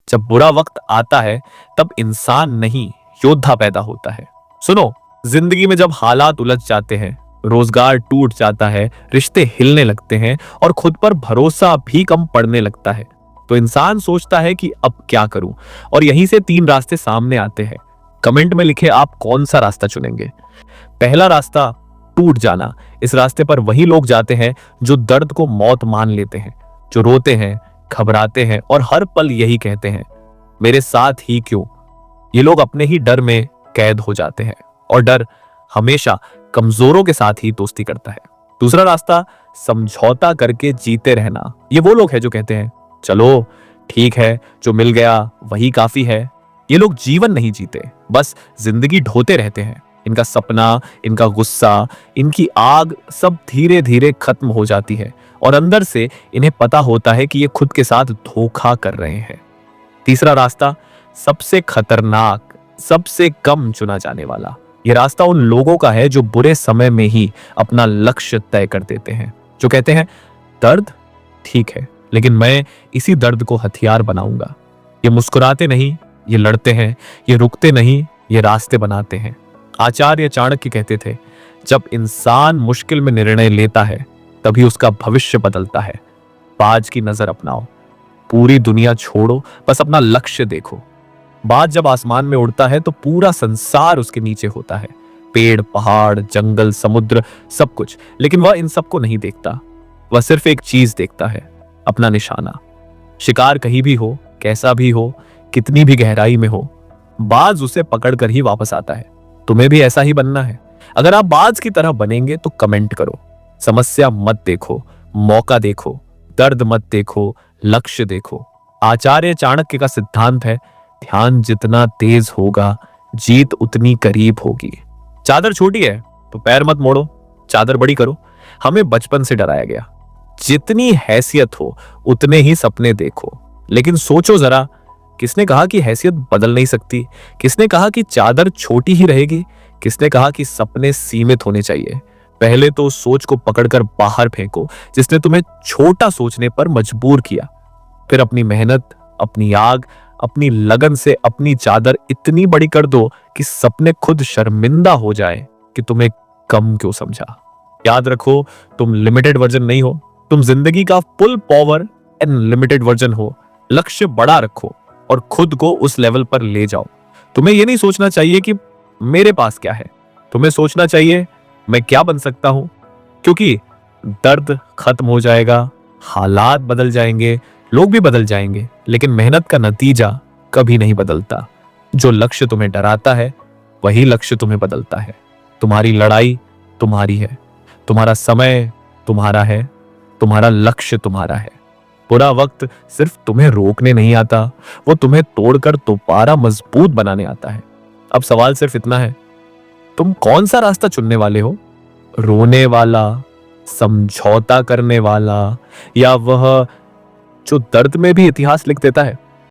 जब बुरा वक्त आता है तब इंसान नहीं, योद्धा पैदा होता है। सुनो, जिंदगी में जब हालात उलझ जाते हैं, रोजगार टूट जाता है, रिश्ते हिलने लगते हैं और खुद पर भरोसा भी कम पड़ने लगता है, तो इंसान सोचता है कि अब क्या करूं। और यहीं से तीन रास्ते सामने आते हैं। कमेंट में लिखे आप कौन सा रास्ता चुनेंगे। पहला रास्ता, टूट जाना। इस रास्ते पर वही लोग जाते हैं जो दर्द को मौत मान लेते हैं, जो रोते हैं, घबराते हैं और हर पल यही कहते हैं, मेरे साथ ही क्यों। ये लोग अपने ही डर में कैद हो जाते हैं और डर हमेशा कमजोरों के साथ ही दोस्ती करता है। दूसरा रास्ता, समझौता करके जीते रहना। ये वो लोग हैं जो कहते हैं, चलो ठीक है, जो मिल गया वही काफी है। ये लोग जीवन नहीं जीते, बस जिंदगी ढोते रहते हैं। इनका सपना, इनका गुस्सा, इनकी आग सब धीरे धीरे खत्म हो जाती है और अंदर से इन्हें पता होता है कि ये खुद के साथ धोखा कर रहे हैं। तीसरा रास्ता, सबसे खतरनाक, सबसे कम चुना जाने वाला। यह रास्ता उन लोगों का है जो बुरे समय में ही अपना लक्ष्य तय कर देते हैं, जो कहते हैं दर्द ठीक है, लेकिन मैं इसी दर्द को हथियार बनाऊंगा। ये मुस्कुराते नहीं, ये लड़ते हैं, ये रुकते नहीं, ये रास्ते बनाते हैं। आचार्य चाणक्य कहते थे, जब इंसान मुश्किल में निर्णय लेता है तभी उसका भविष्य बदलता है। बाज की नजर अपनाओ, पूरी दुनिया छोड़ो, बस अपना लक्ष्य देखो। बाज जब आसमान में उड़ता है तो पूरा संसार उसके नीचे होता है, पेड़, पहाड़, जंगल, समुद्र, सब कुछ। लेकिन वह इन सबको नहीं देखता, वह सिर्फ एक चीज देखता है, अपना निशाना। शिकार कहीं भी हो, कैसा भी हो, कितनी भी गहराई में हो, बाज उसे पकड़कर ही वापस आता है। तुम्हें भी ऐसा ही बनना है। अगर आप बाज की तरह बनेंगे तो कमेंट करो। समस्या मत देखो, मौका देखो। दर्द मत देखो, लक्ष्य देखो। आचार्य चाणक्य का सिद्धांत है, ध्यान जितना तेज होगा, जीत उतनी करीब होगी। चादर छोटी है तो पैर मत मोड़ो, चादर बड़ी करो। हमें बचपन से डराया गया, जितनी हैसियत हो उतने ही सपने देखो। लेकिन सोचो जरा, किसने कहा कि हैसियत बदल नहीं सकती? किसने कहा कि चादर छोटी ही रहेगी? किसने कहा कि सपने सीमित होने चाहिए? पहले तो सोच को पकड़कर बाहर फेंको जिसने तुम्हें छोटा सोचने पर मजबूर किया। फिर अपनी मेहनत, अपनी आग, अपनी लगन से अपनी चादर इतनी बड़ी कर दो कि सपने खुद शर्मिंदा हो जाए कि तुम्हें कम क्यों समझा। याद रखो, तुम लिमिटेड वर्जन नहीं हो, तुम जिंदगी का full power and limited version हो। लक्ष्य बड़ा रखो और खुद को उस लेवल पर ले जाओ। तुम्हें यह नहीं सोचना चाहिए कि मेरे पास क्या है, तुम्हें सोचना चाहिए मैं क्या बन सकता हूं। क्योंकि दर्द खत्म हो जाएगा, हालात बदल जाएंगे, लोग भी बदल जाएंगे, लेकिन मेहनत का नतीजा कभी नहीं बदलता। जो लक्ष्य तुम्हें डराता है वही लक्ष्य तुम्हें बदलता है। तुम्हारी लड़ाई तुम्हारी है, तुम्हारा समय तुम्हारा है, तुम्हारा लक्ष्य तुम्हारा है। बुरा वक्त सिर्फ तुम्हें रोकने नहीं आता, वो तुम्हें तोड़कर दोबारा मजबूत बनाने आता है। अब सवाल सिर्फ इतना है, तुम कौन सा रास्ता चुनने वाले हो? रोने वाला, समझौता करने वाला, या वह जो दर्द में भी इतिहास लिख देता है?